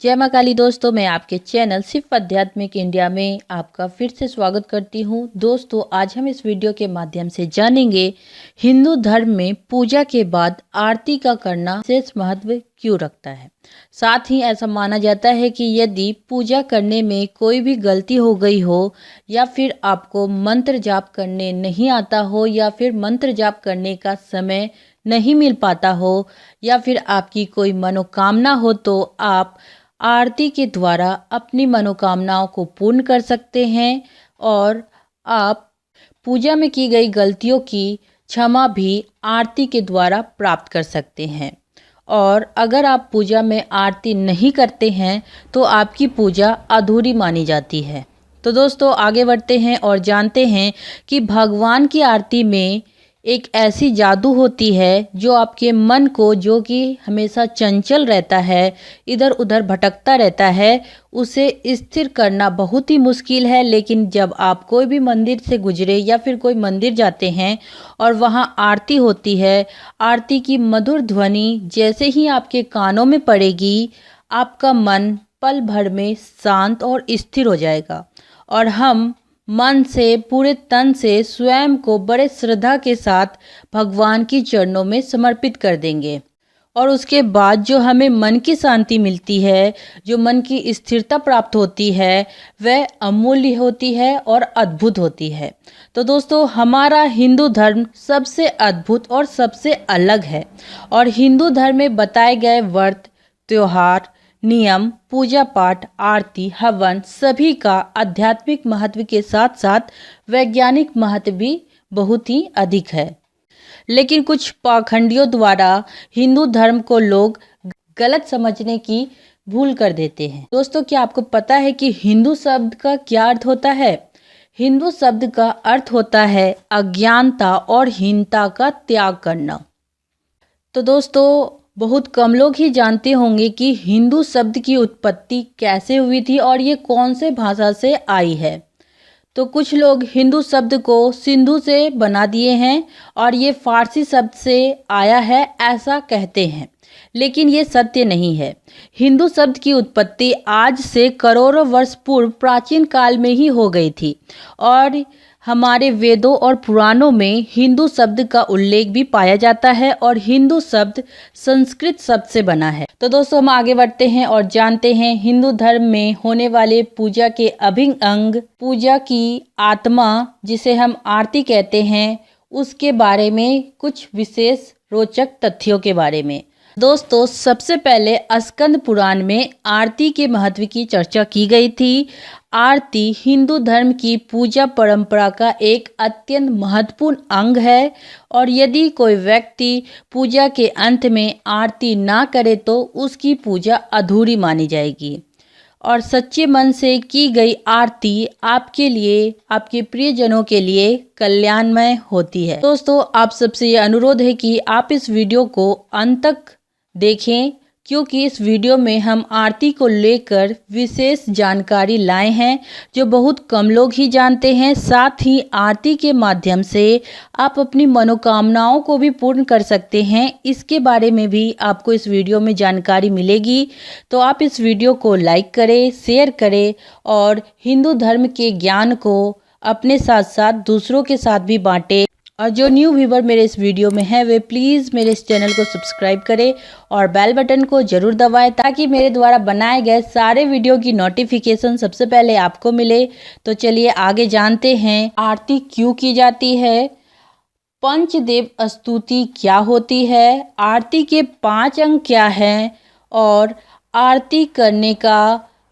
जय माँ काली दोस्तों, मैं आपके चैनल सिर्फ आध्यात्मिक इंडिया में आपका फिर से स्वागत करती हूँ। दोस्तों, आज हम इस वीडियो के माध्यम से जानेंगे हिंदू धर्म में पूजा के बाद आरती का करना विशेष महत्व क्यों रखता है। साथ ही ऐसा माना जाता है कि यदि पूजा करने में कोई भी गलती हो गई हो या फिर आपको मंत्र जाप करने नहीं आता हो या फिर मंत्र जाप करने का समय नहीं मिल पाता हो या फिर आपकी कोई मनोकामना हो तो आप आरती के द्वारा अपनी मनोकामनाओं को पूर्ण कर सकते हैं और आप पूजा में की गई गलतियों की क्षमा भी आरती के द्वारा प्राप्त कर सकते हैं। और अगर आप पूजा में आरती नहीं करते हैं तो आपकी पूजा अधूरी मानी जाती है। तो दोस्तों, आगे बढ़ते हैं और जानते हैं कि भगवान की आरती में एक ऐसी जादू होती है जो आपके मन को, जो कि हमेशा चंचल रहता है, इधर उधर भटकता रहता है, उसे स्थिर करना बहुत ही मुश्किल है। लेकिन जब आप कोई भी मंदिर से गुजरे या फिर कोई मंदिर जाते हैं और वहां आरती होती है, आरती की मधुर ध्वनि जैसे ही आपके कानों में पड़ेगी, आपका मन पल भर में शांत और स्थिर हो जाएगा और हम मन से, पूरे तन से स्वयं को बड़े श्रद्धा के साथ भगवान की चरणों में समर्पित कर देंगे। और उसके बाद जो हमें मन की शांति मिलती है, जो मन की स्थिरता प्राप्त होती है, वह अमूल्य होती है और अद्भुत होती है। तो दोस्तों, हमारा हिंदू धर्म सबसे अद्भुत और सबसे अलग है और हिंदू धर्म में बताए गए व्रत, त्योहार, नियम, पूजा पाठ, आरती, हवन सभी का आध्यात्मिक महत्व के साथ साथ वैज्ञानिक महत्व भी बहुत ही अधिक है। लेकिन कुछ पाखंडियों द्वारा हिंदू धर्म को लोग गलत समझने की भूल कर देते हैं। दोस्तों, क्या आपको पता है कि हिंदू शब्द का क्या अर्थ होता है? हिंदू शब्द का अर्थ होता है अज्ञानता और हीनता का त्याग करना। तो दोस्तों, बहुत कम लोग ही जानते होंगे कि हिंदू शब्द की उत्पत्ति कैसे हुई थी और ये कौन से भाषा से आई है। तो कुछ लोग हिंदू शब्द को सिंधु से बना दिए हैं और ये फारसी शब्द से आया है, ऐसा कहते हैं, लेकिन ये सत्य नहीं है। हिंदू शब्द की उत्पत्ति आज से करोड़ों वर्ष पूर्व प्राचीन काल में ही हो गई थी और हमारे वेदों और पुराणों में हिंदू शब्द का उल्लेख भी पाया जाता है और हिंदू शब्द संस्कृत शब्द से बना है। तो दोस्तों, हम आगे बढ़ते हैं और जानते हैं हिंदू धर्म में होने वाले पूजा के अभिन्न अंग, पूजा की आत्मा जिसे हम आरती कहते हैं, उसके बारे में कुछ विशेष रोचक तथ्यों के बारे में। दोस्तों, सबसे पहले स्कंद पुराण में आरती के महत्व की चर्चा की गई थी। आरती हिंदू धर्म की पूजा परंपरा का एक अत्यंत महत्वपूर्ण अंग है और यदि कोई व्यक्ति पूजा के अंत में आरती ना करे तो उसकी पूजा अधूरी मानी जाएगी। और सच्चे मन से की गई आरती आपके लिए, आपके प्रियजनों के लिए कल्याणमय होती है। दोस्तों, आप सबसे ये अनुरोध है कि आप इस वीडियो को अंत तक देखें, क्योंकि इस वीडियो में हम आरती को लेकर विशेष जानकारी लाए हैं जो बहुत कम लोग ही जानते हैं। साथ ही आरती के माध्यम से आप अपनी मनोकामनाओं को भी पूर्ण कर सकते हैं, इसके बारे में भी आपको इस वीडियो में जानकारी मिलेगी। तो आप इस वीडियो को लाइक करें, शेयर करें और हिंदू धर्म के ज्ञान को अपने साथ साथ दूसरों के साथ भी बांटें। और जो न्यू व्यूवर मेरे इस वीडियो में है वे प्लीज़ मेरे इस चैनल को सब्सक्राइब करें और बेल बटन को ज़रूर दबाएं ताकि मेरे द्वारा बनाए गए सारे वीडियो की नोटिफिकेशन सबसे पहले आपको मिले। तो चलिए आगे जानते हैं आरती क्यों की जाती है, पंचदेव स्तुति क्या होती है, आरती के 5 अंग क्या हैं और आरती करने का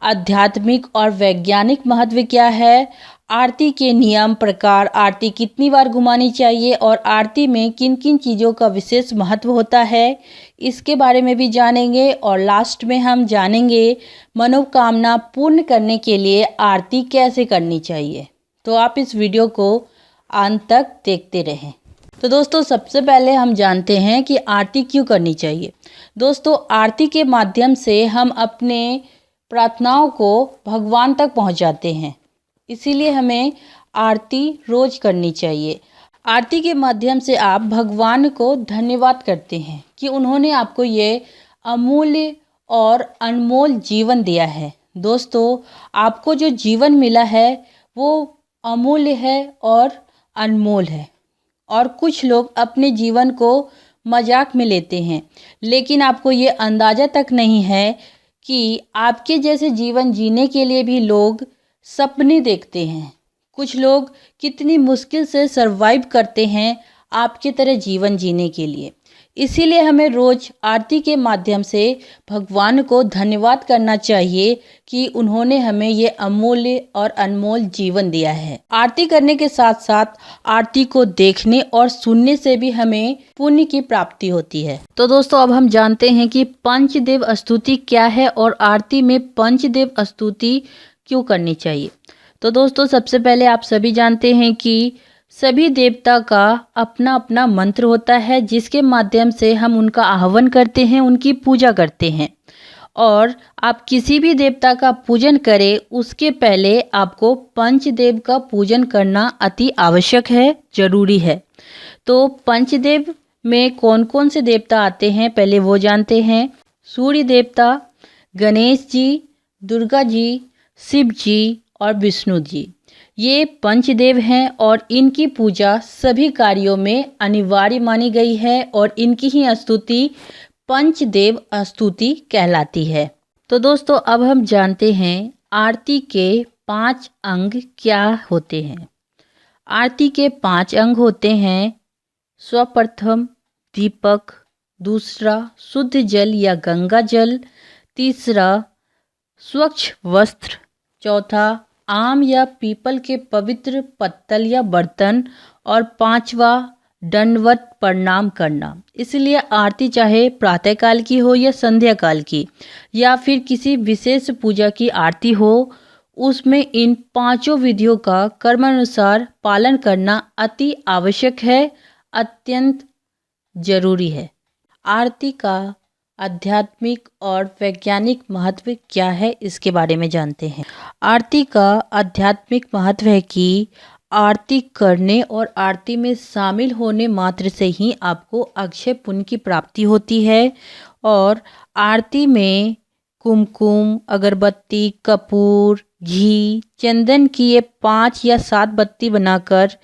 आध्यात्मिक और वैज्ञानिक महत्व क्या है, आरती के नियम, प्रकार, आरती कितनी बार घुमानी चाहिए और आरती में किन किन चीज़ों का विशेष महत्व होता है, इसके बारे में भी जानेंगे। और लास्ट में हम जानेंगे मनोकामना पूर्ण करने के लिए आरती कैसे करनी चाहिए। तो आप इस वीडियो को अंत तक देखते रहें। तो दोस्तों, सबसे पहले हम जानते हैं कि आरती क्यों करनी चाहिए। दोस्तों, आरती के माध्यम से हम अपने प्रार्थनाओं को भगवान तक पहुंचाते हैं, इसीलिए हमें आरती रोज करनी चाहिए। आरती के माध्यम से आप भगवान को धन्यवाद करते हैं कि उन्होंने आपको ये अमूल्य और अनमोल जीवन दिया है। दोस्तों, आपको जो जीवन मिला है वो अमूल्य है और अनमोल है। और कुछ लोग अपने जीवन को मजाक में लेते हैं, लेकिन आपको ये अंदाज़ा तक नहीं है कि आपके जैसे जीवन जीने के लिए भी लोग सपने देखते हैं। कुछ लोग कितनी मुश्किल से सरवाइव करते हैं आपकी तरह जीवन जीने के लिए। इसीलिए हमें रोज़ आरती के माध्यम से भगवान को धन्यवाद करना चाहिए कि उन्होंने हमें ये अमूल्य और अनमोल जीवन दिया है। आरती करने के साथ साथ आरती को देखने और सुनने से भी हमें पुण्य की प्राप्ति होती है। तो दोस्तों, अब हम जानते हैं कि पंचदेव स्तुति क्या है और आरती में पंचदेव स्तुति क्यों करनी चाहिए। तो दोस्तों, सबसे पहले आप सभी जानते हैं कि सभी देवता का अपना अपना मंत्र होता है, जिसके माध्यम से हम उनका आह्वान करते हैं, उनकी पूजा करते हैं। और आप किसी भी देवता का पूजन करें उसके पहले आपको पंचदेव का पूजन करना अति आवश्यक है, जरूरी है। तो पंचदेव में कौन कौन से देवता आते हैं पहले वो जानते हैं। सूर्य देवता, गणेश जी, दुर्गा जी, शिव जी और विष्णु जी, ये पंचदेव हैं और इनकी पूजा सभी कार्यों में अनिवार्य मानी गई है और इनकी ही स्तुति पंचदेव स्तुति कहलाती है। तो दोस्तों, अब हम जानते हैं आरती के 5 अंग क्या होते हैं। आरती के 5 अंग होते हैं। सर्वप्रथम दीपक, दूसरा शुद्ध जल या गंगा जल, तीसरा स्वच्छ वस्त्र, चौथा आम या पीपल के पवित्र पत्तल या बर्तन और पांचवा दंडवत प्रणाम करना। इसलिए आरती चाहे प्रातःकाल की हो या संध्या काल की या फिर किसी विशेष पूजा की आरती हो, उसमें इन 5 विधियों का कर्मानुसार पालन करना अति आवश्यक है, अत्यंत जरूरी है। आरती का आध्यात्मिक और वैज्ञानिक महत्व क्या है, इसके बारे में जानते हैं। आरती का आध्यात्मिक महत्व है कि आरती करने और आरती में शामिल होने मात्र से ही आपको अक्षय पुण्य की प्राप्ति होती है। और आरती में कुमकुम, अगरबत्ती, कपूर, घी, चंदन की ये 5 या 7 बत्ती बनाकर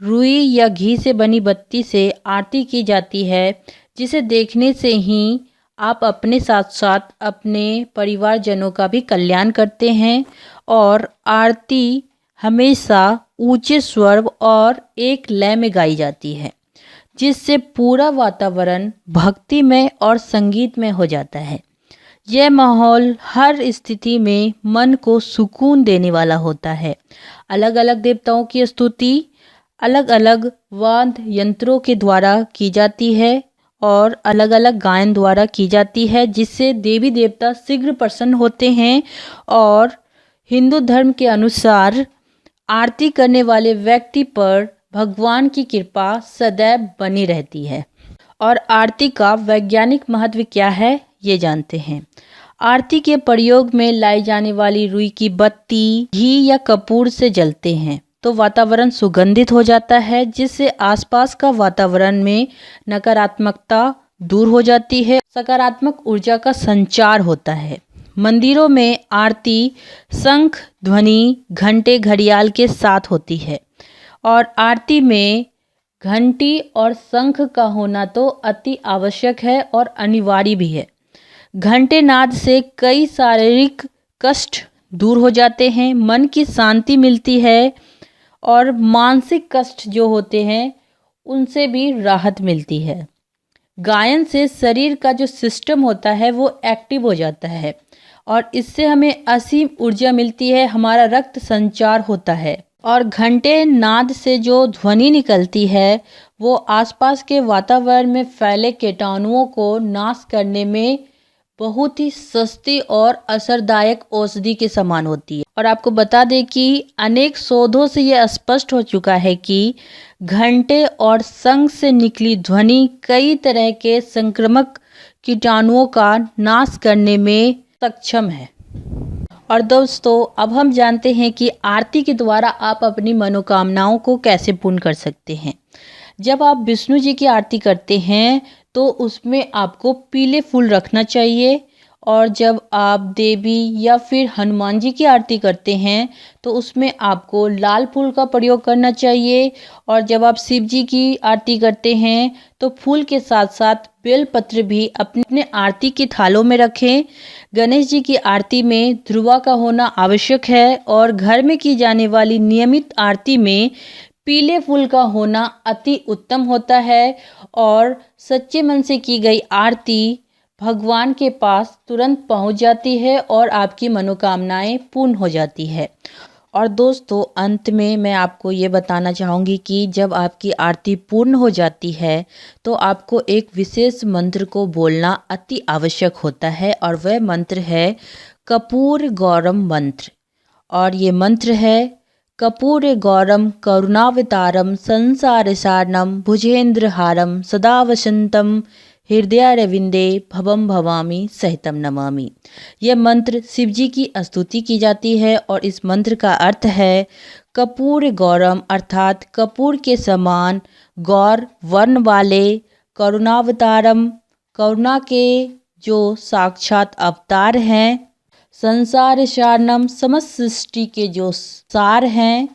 रुई या घी से बनी बत्ती से आरती की जाती है, जिसे देखने से ही आप अपने साथ साथ अपने परिवारजनों का भी कल्याण करते हैं। और आरती हमेशा ऊंचे स्वर और एक लय में गाई जाती है, जिससे पूरा वातावरण भक्तिमय और संगीतमय हो जाता है। यह माहौल हर स्थिति में मन को सुकून देने वाला होता है। अलग अलग देवताओं की स्तुति अलग अलग वाद्य यंत्रों के द्वारा की जाती है और अलग अलग गायन द्वारा की जाती है, जिससे देवी देवता शीघ्र प्रसन्न होते हैं। और हिंदू धर्म के अनुसार आरती करने वाले व्यक्ति पर भगवान की कृपा सदैव बनी रहती है। और आरती का वैज्ञानिक महत्व क्या है, ये जानते हैं। आरती के प्रयोग में लाई जाने वाली रुई की बत्ती घी या कपूर से जलते हैं तो वातावरण सुगंधित हो जाता है, जिससे आसपास का वातावरण में नकारात्मकता दूर हो जाती है, सकारात्मक ऊर्जा का संचार होता है। मंदिरों में आरती शंख, ध्वनि, घंटे, घड़ियाल के साथ होती है और आरती में घंटी और शंख का होना तो अति आवश्यक है और अनिवार्य भी है। घंटे नाद से कई शारीरिक कष्ट दूर हो जाते हैं, मन की शांति मिलती है और मानसिक कष्ट जो होते हैं उनसे भी राहत मिलती है। गायन से शरीर का जो सिस्टम होता है वो एक्टिव हो जाता है और इससे हमें असीम ऊर्जा मिलती है, हमारा रक्त संचार होता है। और घंटे नाद से जो ध्वनि निकलती है वो आसपास के वातावरण में फैले कीटाणुओं को नाश करने में बहुत ही सस्ती और असरदायक औषधि के समान होती है। और आपको बता दें कि अनेक शोधों से यह स्पष्ट हो चुका है कि घंटे और शंख से निकली ध्वनि कई तरह के संक्रामक कीटाणुओं का नाश करने में सक्षम है। और दोस्तों, अब हम जानते हैं कि आरती के द्वारा आप अपनी मनोकामनाओं को कैसे पूर्ण कर सकते हैं। जब आप विष्णु जी की आरती करते हैं तो उसमें आपको पीले फूल रखना चाहिए और जब आप देवी या फिर हनुमान जी की आरती करते हैं तो उसमें आपको लाल फूल का प्रयोग करना चाहिए। और जब आप शिव जी की आरती करते हैं तो फूल के साथ साथ बेलपत्र भी अपने अपने आरती के थालों में रखें। गणेश जी की आरती में ध्रुवा का होना आवश्यक है और घर में की जाने वाली नियमित आरती में पीले फूल का होना अति उत्तम होता है। और सच्चे मन से की गई आरती भगवान के पास तुरंत पहुंच जाती है और आपकी मनोकामनाएं पूर्ण हो जाती है। और दोस्तों, अंत में मैं आपको ये बताना चाहूँगी कि जब आपकी आरती पूर्ण हो जाती है तो आपको एक विशेष मंत्र को बोलना अति आवश्यक होता है और वह मंत्र है कर्पूर गौरम मंत्र। और ये मंत्र है कर्पूर गौरम करुणावतारम संसार सारणम भुजेंद्रहारम सदा वसंतम हृदयारविंदे भवम भवामी सहितम नमामि। यह मंत्र शिव जी की स्तुति की जाती है और इस मंत्र का अर्थ है कर्पूर गौरम अर्थात कपूर के समान गौर वर्ण वाले, करुणावतारम करुणा के जो साक्षात अवतार हैं, संसार सारणम समस्त सृष्टि के जो सार हैं,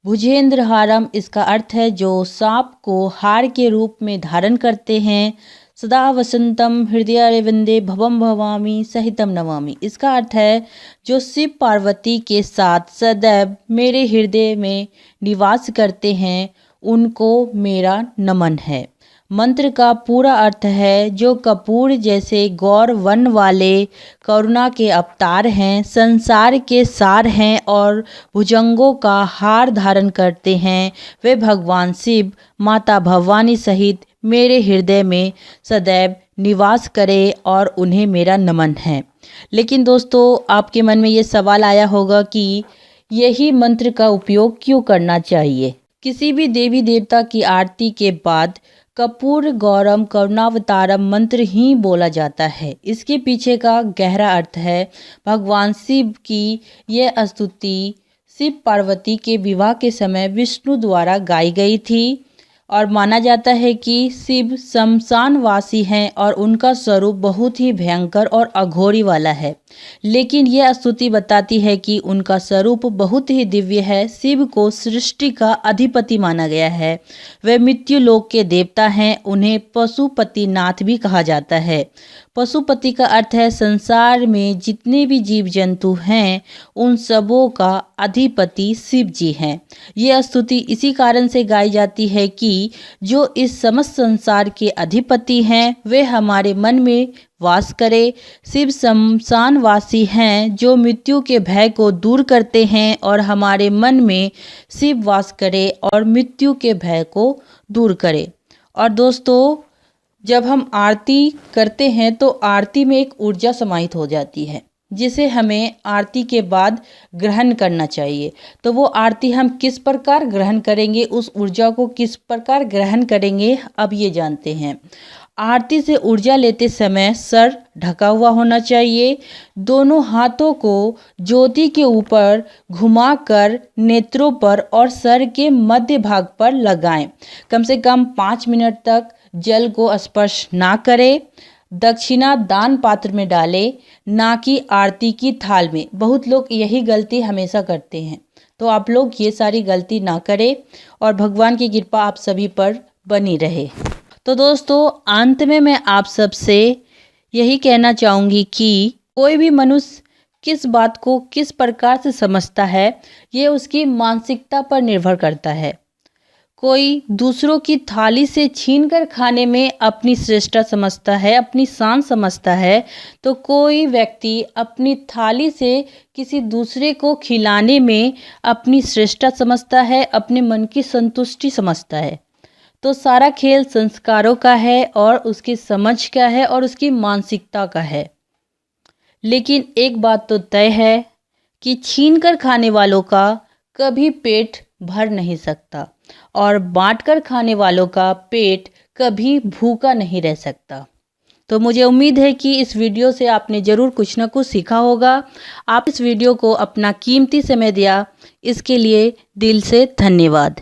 भुजेंद्रहारम इसका अर्थ है जो सांप को हार के रूप में धारण करते हैं, सदा वसंतम हृदयारविंदे भवम भवामी सहितम नमामि इसका अर्थ है जो शिव पार्वती के साथ सदैव मेरे हृदय में निवास करते हैं, उनको मेरा नमन है। मंत्र का पूरा अर्थ है जो कपूर जैसे गौर वन वाले करुणा के अवतार हैं, संसार के सार हैं और भुजंगों का हार धारण करते हैं, वे भगवान शिव माता भवानी सहित मेरे हृदय में सदैव निवास करे और उन्हें मेरा नमन है। लेकिन दोस्तों, आपके मन में ये सवाल आया होगा कि यही मंत्र का उपयोग क्यों करना चाहिए। किसी भी देवी देवता की आरती के बाद कर्पूर गौरम करुणावतारम मंत्र ही बोला जाता है। इसके पीछे का गहरा अर्थ है भगवान शिव की यह स्तुति शिव पार्वती के विवाह के समय विष्णु द्वारा गाई गई थी और माना जाता है कि शिव शमशानवासी हैं और उनका स्वरूप बहुत ही भयंकर और अघोरी वाला है। लेकिन यह स्तुति बताती है कि उनका स्वरूप बहुत ही दिव्य है। शिव को सृष्टि का अधिपति माना गया है, वे मृत्यु लोक के देवता हैं, उन्हें पशुपतिनाथ भी कहा जाता है। पशुपति का अर्थ है संसार में जितने भी जीव जंतु हैं उन सबों का अधिपति शिव जी हैं। यह स्तुति इसी कारण से गाई जाती है कि जो इस समस्त संसार के अधिपति हैं वे हमारे मन में वास करे। शिव शमशानवासी हैं जो मृत्यु के भय को दूर करते हैं और हमारे मन में शिव वास करे और मृत्यु के भय को दूर करे। और दोस्तों, जब हम आरती करते हैं तो आरती में एक ऊर्जा समाहित हो जाती है जिसे हमें आरती के बाद ग्रहण करना चाहिए। तो वो आरती हम किस प्रकार ग्रहण करेंगे, उस ऊर्जा को किस प्रकार ग्रहण करेंगे, अब ये जानते हैं। आरती से ऊर्जा लेते समय सर ढका हुआ होना चाहिए। दोनों हाथों को ज्योति के ऊपर घुमाकर नेत्रों पर और सर के मध्य भाग पर लगाएं। कम से कम 5 मिनट तक जल को स्पर्श ना करें। दक्षिणा दान पात्र में डालें, ना कि आरती की थाल में। बहुत लोग यही गलती हमेशा करते हैं, तो आप लोग ये सारी गलती ना करें और भगवान की कृपा आप सभी पर बनी रहे। तो दोस्तों, अंत में मैं आप सबसे यही कहना चाहूँगी कि कोई भी मनुष्य किस बात को किस प्रकार से समझता है ये उसकी मानसिकता पर निर्भर करता है। कोई दूसरों की थाली से छीनकर खाने में अपनी श्रेष्ठता समझता है, अपनी शान समझता है, तो कोई व्यक्ति अपनी थाली से किसी दूसरे को खिलाने में अपनी श्रेष्ठता समझता है, अपने मन की संतुष्टि समझता है। तो सारा खेल संस्कारों का है और उसकी समझ का है और उसकी मानसिकता का है। लेकिन एक बात तो तय है कि छीनकर खाने वालों का कभी पेट भर नहीं सकता और बांटकर खाने वालों का पेट कभी भूखा नहीं रह सकता। तो मुझे उम्मीद है कि इस वीडियो से आपने ज़रूर कुछ ना कुछ सीखा होगा। आप इस वीडियो को अपना कीमती समय दिया, इसके लिए दिल से धन्यवाद।